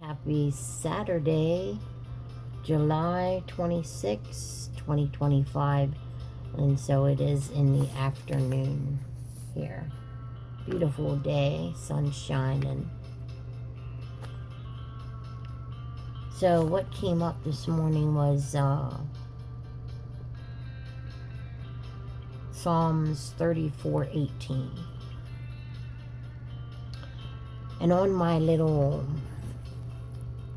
Happy Saturday, July 26, 2025. And so it is in the afternoon here. Beautiful day, sun shining. So what came up this morning was Psalms 34:18. And on my little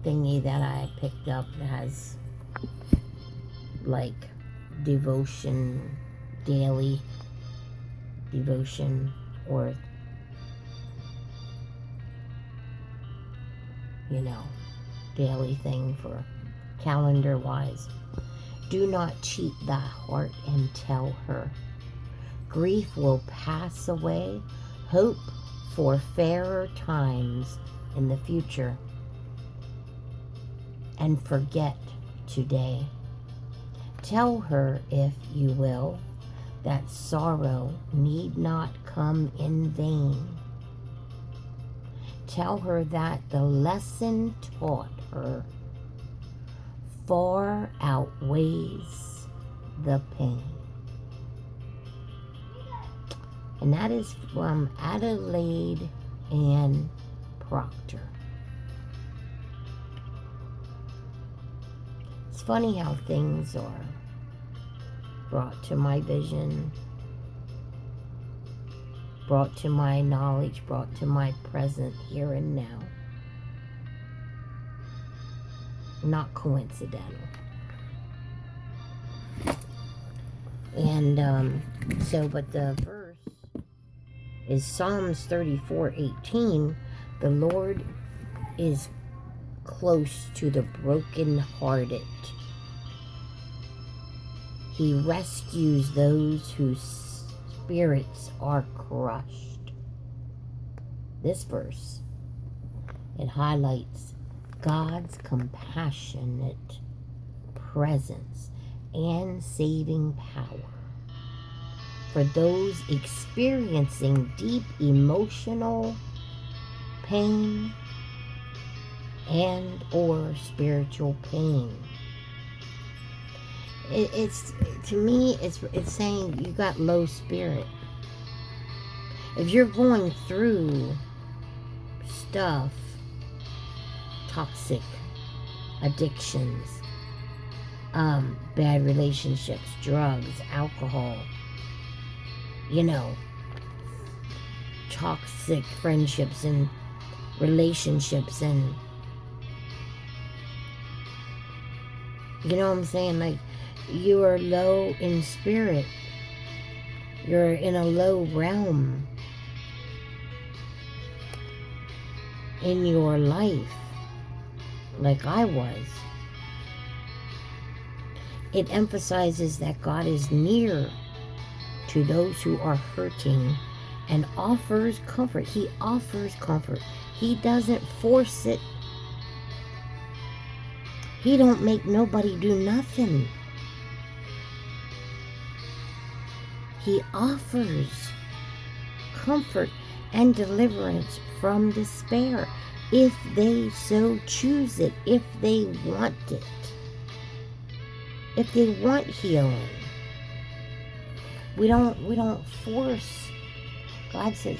thingy that I picked up that has like devotion, daily devotion, or daily thing for calendar wise. Do not cheat thy heart and tell her. Grief will pass away. Hope for fairer times in the future. And forget today. Tell her, if you will, that sorrow need not come in vain. Tell her that the lesson taught her far outweighs the pain. And that is from Adelaide Ann Proctor. It's funny how things are brought to my vision, brought to my knowledge, brought to my present here and now. Not coincidental. And but the verse is Psalms 34:18. The Lord is close to the brokenhearted. He rescues those whose spirits are crushed. This verse, it highlights God's compassionate presence and saving power for those experiencing deep emotional pain and or spiritual pain. It's to me, it's saying you got low spirit. If you're going through stuff, toxic addictions, bad relationships, drugs, alcohol, toxic friendships and relationships, and you know what I'm saying? Like, you are low in spirit. You're in a low realm in your life, like I was. It emphasizes that God is near to those who are hurting and offers comfort. He offers comfort. He doesn't force it. He don't make nobody do nothing. He offers comfort and deliverance from despair if they so choose it, if they want it, if they want healing. We don't force. God says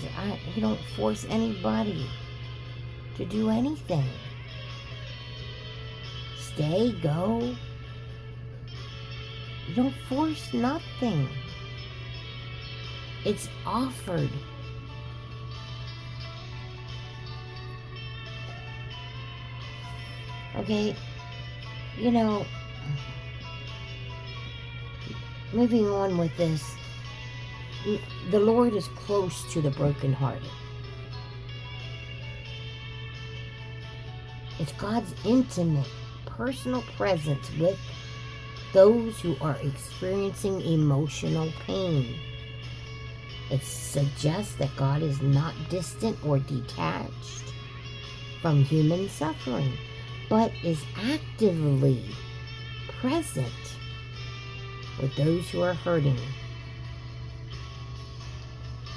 He don't force anybody to do anything. Stay, go. You don't force nothing. It's offered. Okay, moving on with this, the Lord is close to the brokenhearted. It's God's intimate, personal presence with those who are experiencing emotional pain. It suggests that God is not distant or detached from human suffering, but is actively present with those who are hurting.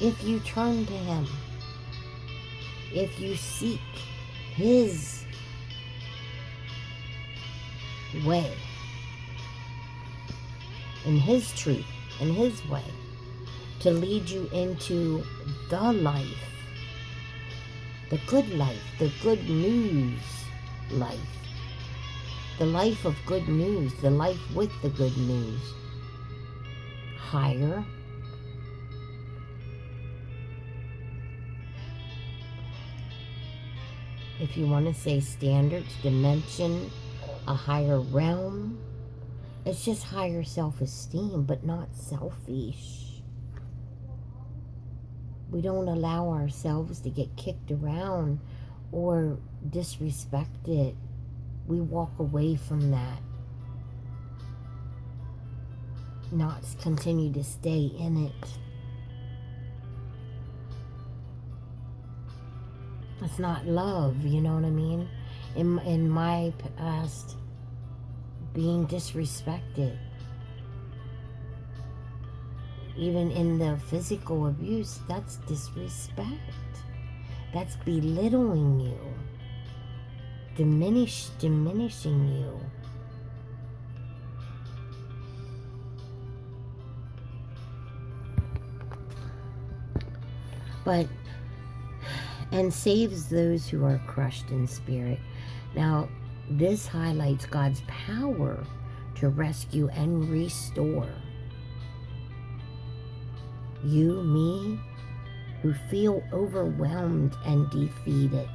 If you turn to Him, if you seek His way, in His truth, in His way, to lead you into the life, the good life, the good news life, the life of good news, the life with the good news. Higher, if you want to say standards, dimension, a higher realm. It's just higher self-esteem, but not selfish. We don't allow ourselves to get kicked around or disrespected. We walk away from that. Not continue to stay in it. It's not love, you know what I mean? In my past, being disrespected, even in the physical abuse, that's disrespect. That's belittling you, diminishing you. And saves those who are crushed in spirit. Now, this highlights God's power to rescue and restore you, me, who feel overwhelmed and defeated.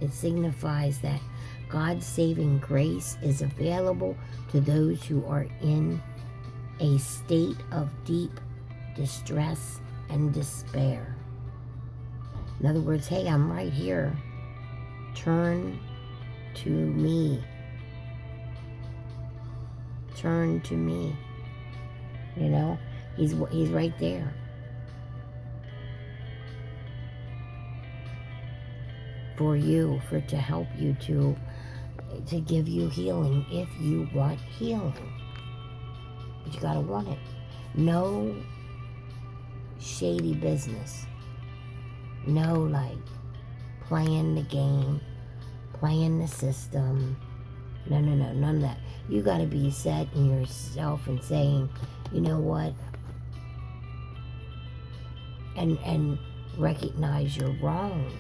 It signifies that God's saving grace is available to those who are in a state of deep distress and despair. In other words, hey, I'm right here. Turn to me. Turn to me. You know, he's right there. For you, to help you, to give you healing if you want healing. But you gotta want it. No shady business. No, like, playing the game, playing the system. No, none of that. You got to be set in yourself and saying, you know what? And recognize your wrongs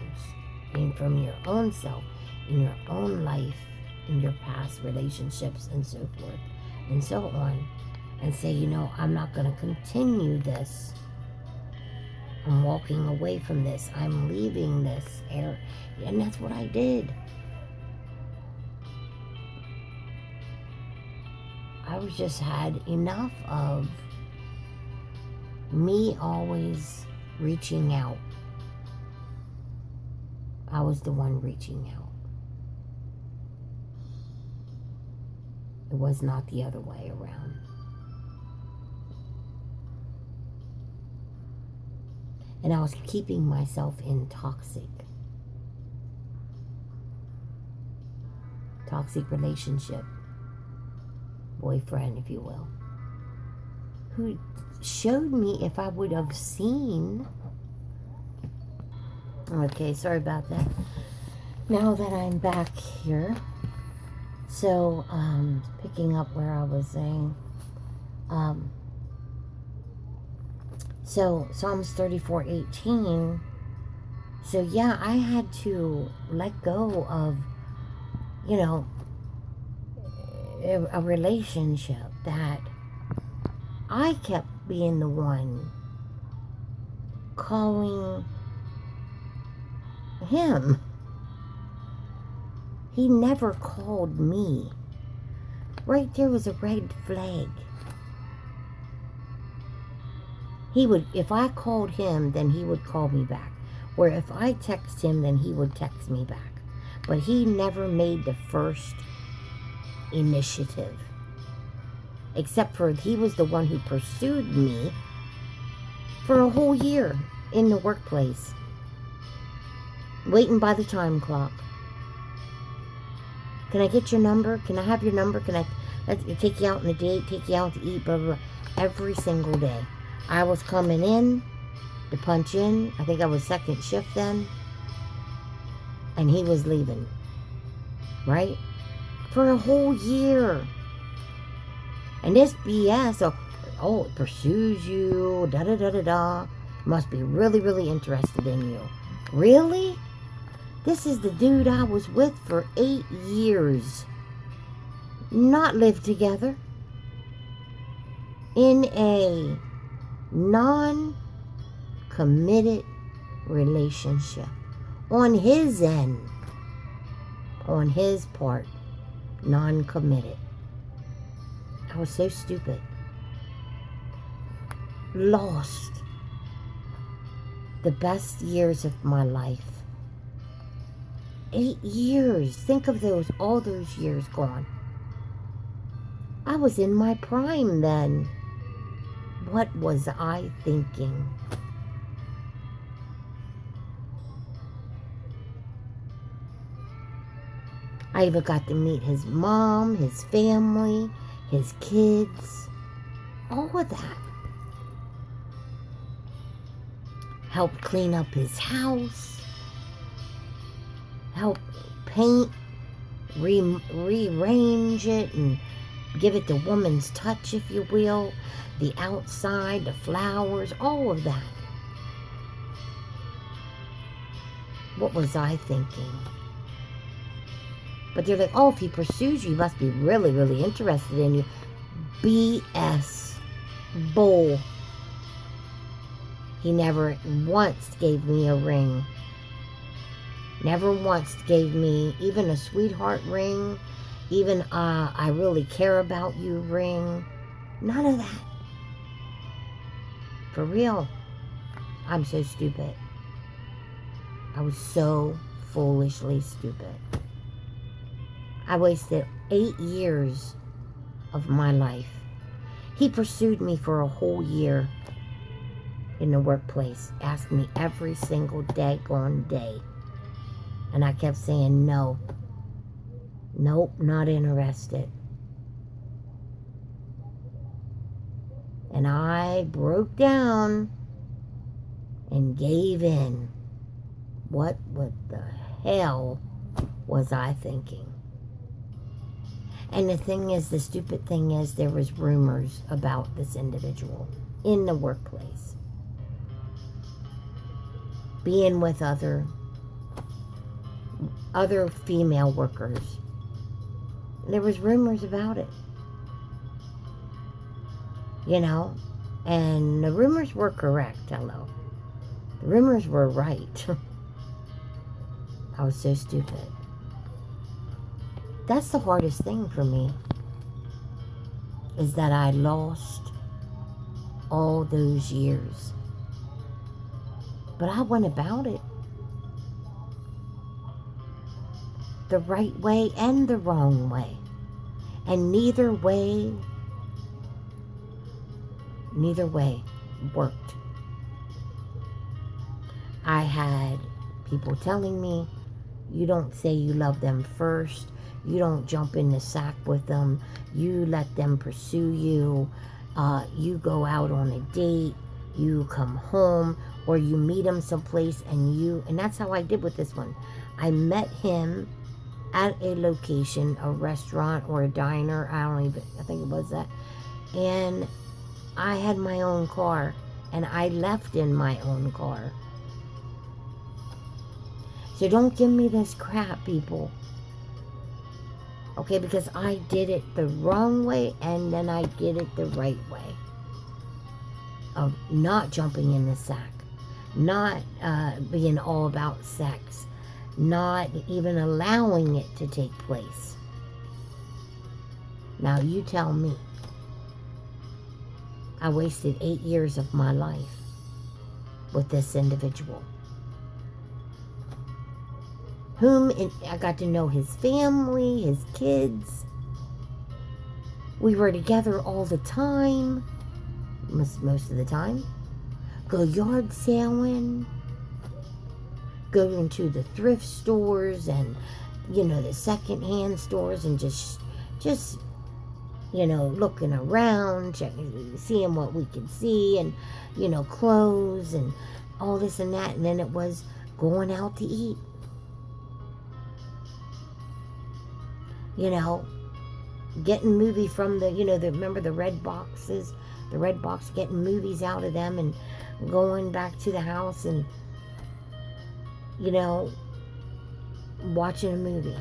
and from your own self, in your own life, in your past relationships and so forth and so on. And say, you know, I'm not going to continue this. I'm walking away from this. I'm leaving this area. And that's what I did. I was just had enough of me always reaching out. I was the one reaching out. It was not the other way around. And I was keeping myself in toxic relationship, boyfriend, if you will, who showed me if I would have seen. Okay, sorry about that. Now that I'm back here, so picking up where I was saying, so Psalms 34:18. So yeah, I had to let go of, you know, a relationship that I kept being the one calling him. He never called me. Right there was a red flag. He would, if I called him, then he would call me back. Or if I text him, then he would text me back. But he never made the first initiative. Except for he was the one who pursued me for a whole year in the workplace. Waiting by the time clock. Can I get your number? Can I have your number? Can I take you out on a date, take you out to eat, blah, blah, blah. Every single day. I was coming in to punch in. I think I was second shift then. And he was leaving. Right? for a whole year. And this BS of, oh, it pursues you, da-da-da-da-da, must be really, really interested in you. Really? This is the dude I was with for 8 years. Not lived together. In a non-committed relationship. On his end. On his part. Non-committed. I was so stupid. Lost the best years of my life. 8 years. Think of those, all those years gone. I was in my prime then. What was I thinking? I even got to meet his mom, his family, his kids, all of that. Helped clean up his house, helped paint, rearrange it, and give it the woman's touch, if you will. The outside, the flowers, all of that. What was I thinking? But they're like, oh, if he pursues you, he must be really, really interested in you. BS. Bull. He never once gave me a ring. Never once gave me even a sweetheart ring. Even I really care about you ring. None of that. For real. I'm so stupid. I was so foolishly stupid. I wasted 8 years of my life. He pursued me for a whole year in the workplace. Asked me every single daggone day. And I kept saying no. Nope, not interested. And I broke down and gave in. What the hell was I thinking? And the thing is, the stupid thing is, there was rumors about this individual in the workplace. Being with other female workers. There was rumors about it. You know? And the rumors were correct, hello. The rumors were right. I was so stupid. That's the hardest thing for me. Is that I lost all those years. But I went about it the right way and the wrong way. And neither way worked. I had people telling me, you don't say you love them first. You don't jump in the sack with them. You let them pursue you. You go out on a date. You come home. Or you meet him someplace and that's how I did with this one. I met him at a location, a restaurant or a diner. I think it was that. And I had my own car. And I left in my own car. So don't give me this crap, people. Okay, because I did it the wrong way and then I did it the right way. Of not jumping in the sack. Not being all about sex. Not even allowing it to take place. Now you tell me. I wasted 8 years of my life with this individual. I got to know his family, his kids. We were together all the time. Most of the time. Go yard sailing. Go into the thrift stores and, the secondhand stores and just, looking around, checking, seeing what we could see and, clothes and all this and that. And then it was going out to eat. You know, getting movie from the, remember the red boxes? The red box, getting movies out of them and going back to the house and, watching a movie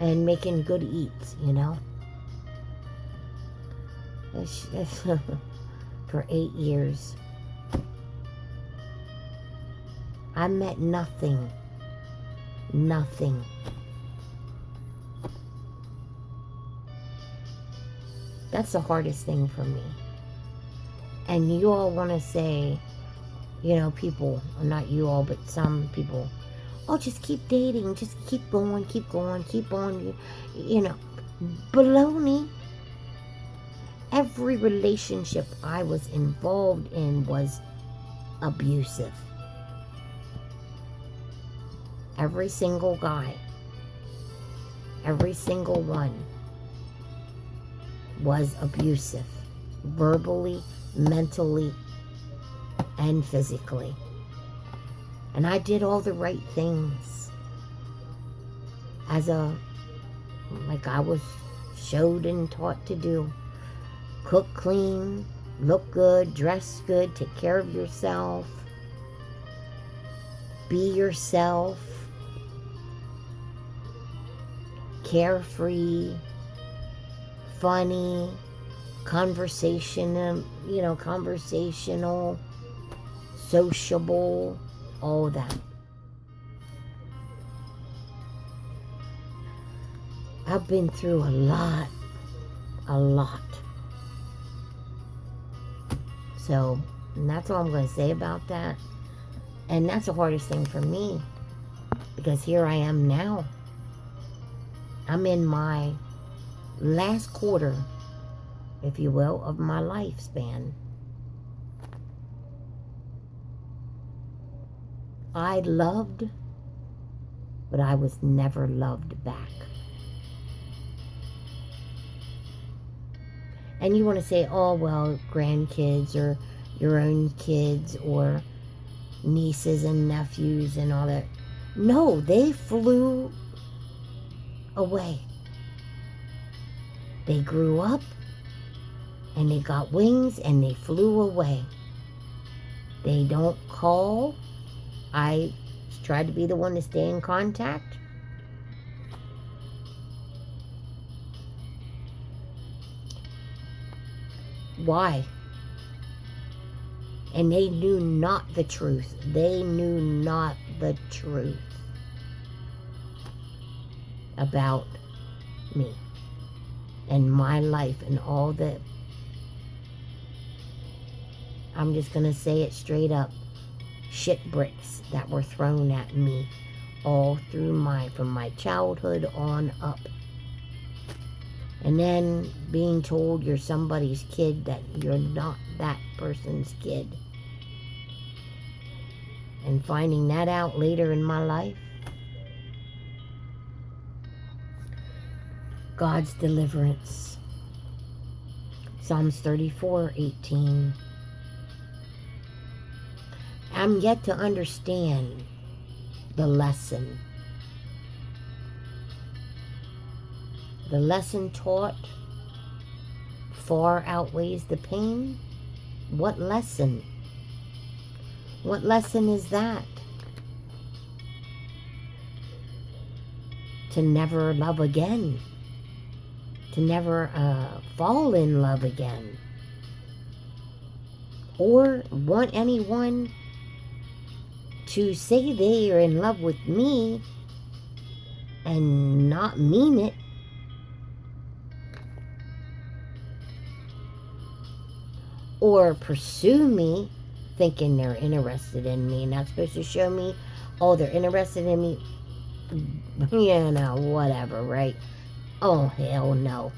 and making good eats, It's for 8 years. I met nothing. Nothing. That's the hardest thing for me. And you all want to say, people, not you all, but some people, oh, just keep dating, just keep going, keep on. Baloney. Every relationship I was involved in was abusive. Every single guy, every single one was abusive, verbally, mentally, and physically. And I did all the right things like I was showed and taught to do. Cook clean, look good, dress good, take care of yourself, be yourself, carefree, funny, conversational, sociable, all that. I've been through a lot. So, and that's all I'm going to say about that. And that's the hardest thing for me, because here I am now. I'm in my last quarter, if you will, of my lifespan. I loved, but I was never loved back. And you want to say, oh, well, grandkids or your own kids or nieces and nephews and all that. No, they flew away. They grew up and they got wings and they flew away. They don't call. I tried to be the one to stay in contact. Why? And they knew not the truth. They knew not the truth about me and my life and all that. I'm just going to say it straight up. Shit bricks that were thrown at me all through from my childhood on up. And then being told you're somebody's kid, that you're not that person's kid. And finding that out later in my life. God's deliverance. Psalms 34:18. I'm yet to understand the lesson. The lesson taught far outweighs the pain. What lesson? What lesson is that? To never love again. To never fall in love again. Or want anyone to say they are in love with me and not mean it. Or pursue me thinking they're interested in me, and not supposed to show me, oh, they're interested in me. Whatever, right? Oh, hell no.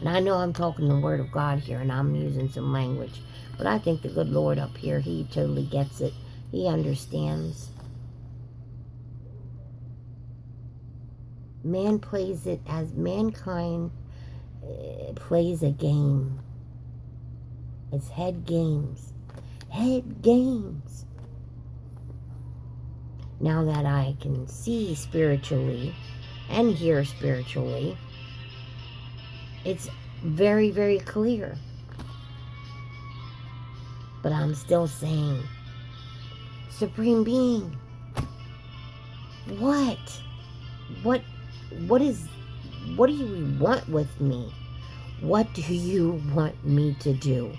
And I know I'm talking the word of God here, and I'm using some language, but I think the good Lord up here, He totally gets it. He understands. Man plays it as mankind plays a game. It's head games. Head games. now that I can see spiritually and hear spiritually, it's very, very clear. But I'm still saying, Supreme Being, what do you want with me? What do you want me to do?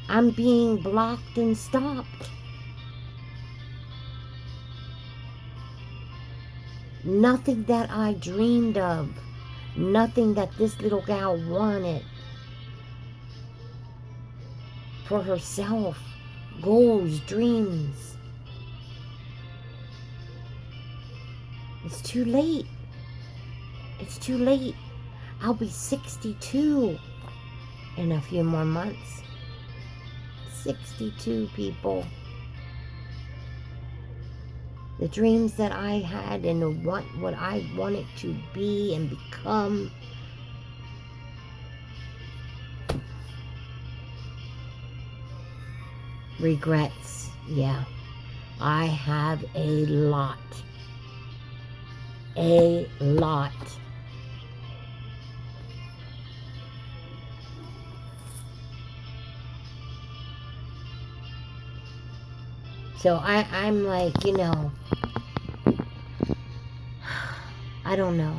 I'm being blocked and stopped. Nothing that I dreamed of, nothing that this little gal wanted for herself, goals, dreams. It's too late. It's too late. I'll be 62 in a few more months. 62, people. The dreams that I had and what I wanted to be and become. Regrets. Yeah. I have a lot. A lot. So I'm like, you know, I don't know.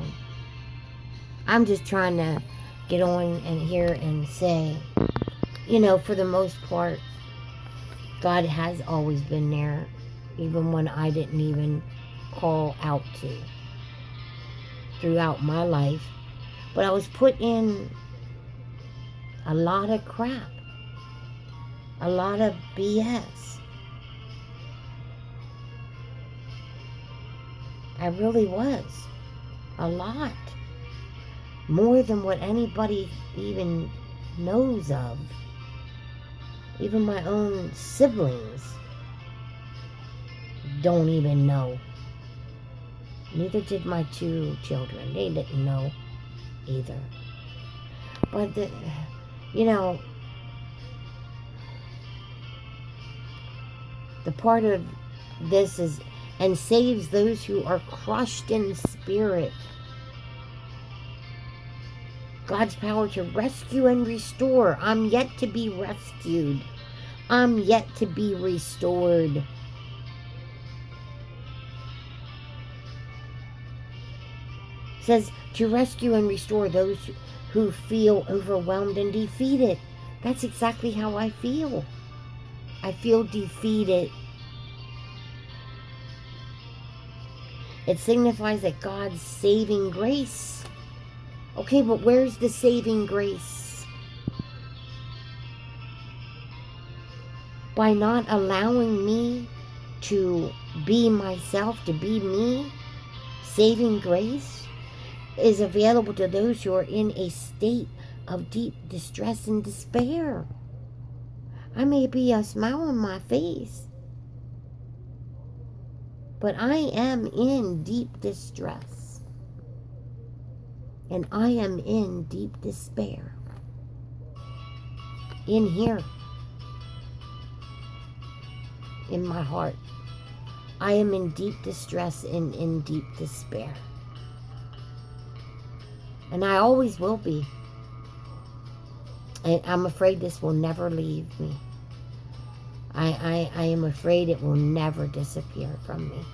I'm just trying to get on and here and say, you know, for the most part, God has always been there, even when I didn't even call out to, throughout my life. But I was put in a lot of crap, a lot of BS. I really was. A lot. More than what anybody even knows of. Even my own siblings don't even know. Neither did my 2 children. They didn't know either. But, you know, the part of this is, and saves those who are crushed in spirit. God's power to rescue and restore. I'm yet to be rescued. I'm yet to be restored. It says to rescue and restore those who feel overwhelmed and defeated. That's exactly how I feel. I feel defeated. It signifies that God's saving grace. Okay, but where's the saving grace? By not allowing me to be myself, to be me, saving grace is available to those who are in a state of deep distress and despair. I may be a smile on my face, but I am in deep distress. And I am in deep despair. In here. In my heart. I am in deep distress and in deep despair. And I always will be. And I'm afraid this will never leave me. I am afraid it will never disappear from me.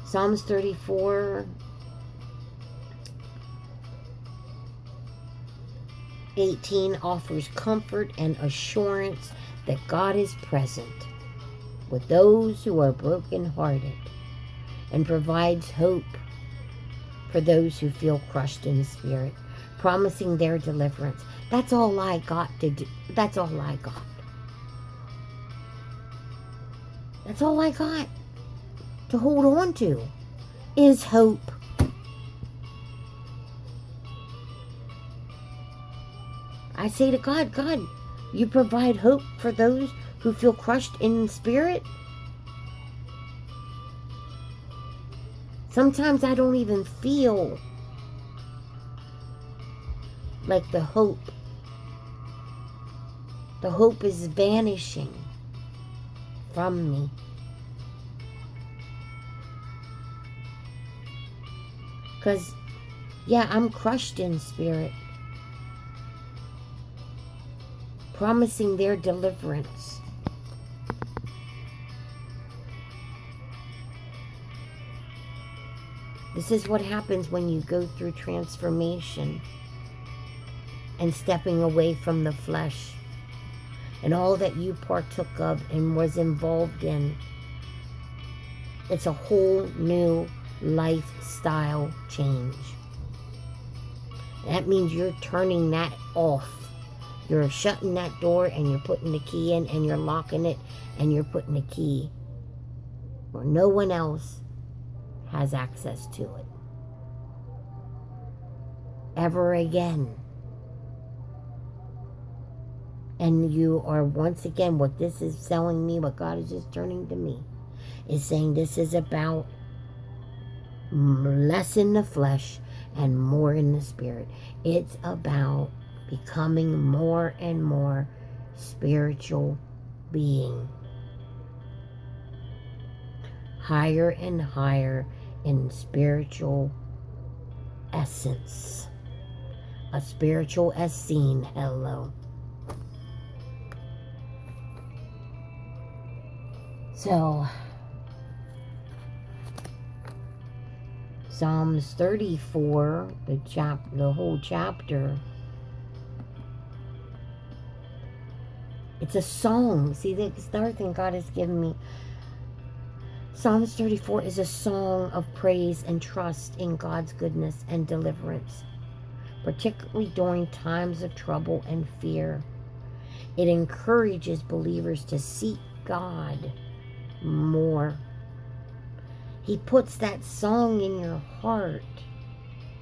Psalms 34:18 offers comfort and assurance that God is present with those who are brokenhearted and provides hope for those who feel crushed in spirit, promising their deliverance. That's all I got to do. That's all I got. That's all I got to hold on to is hope. I say to God, God, you provide hope for those who feel crushed in spirit. Sometimes I don't even feel like the hope The hope is vanishing from me. Because, yeah, I'm crushed in spirit, promising their deliverance. This is what happens when you go through transformation and stepping away from the flesh and all that you partook of and was involved in. It's a whole new lifestyle change. That means you're turning that off. You're shutting that door and you're putting the key in, and you're locking it and you're putting the key where no one else has access to it ever again. And you are, once again, what this is telling me, what God is just turning to me, is saying this is about less in the flesh and more in the spirit. It's about becoming more and more spiritual being. Higher and higher in spiritual essence. A spiritual essence. Hello. So, Psalms 34, the whole chapter, it's a song. See, that's the other thing God has given me. Psalms 34 is a song of praise and trust in God's goodness and deliverance, particularly during times of trouble and fear. It encourages believers to seek God more. He puts that song in your heart.